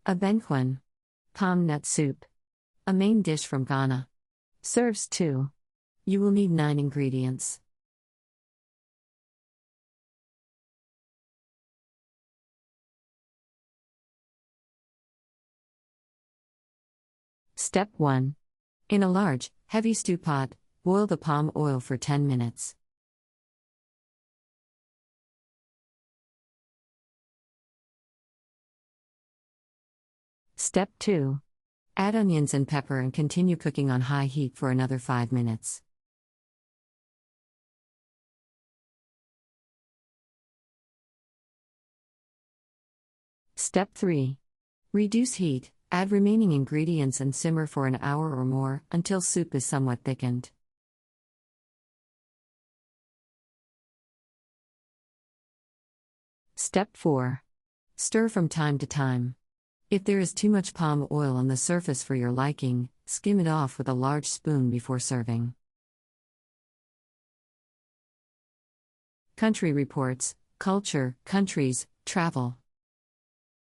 Abenkwan. Palm nut soup. A main dish from Ghana. Serves 2. You will need 9 ingredients. Step 1. In a large, heavy stew pot, boil the palm oil for 10 minutes. Step 2. Add onions and pepper and continue cooking on high heat for another 5 minutes. Step 3. Reduce heat, add remaining ingredients and simmer for an hour or more until soup is somewhat thickened. Step 4. Stir from time to time. If there is too much palm oil on the surface for your liking, skim it off with a large spoon before serving. Country Reports, Culture, Countries, Travel.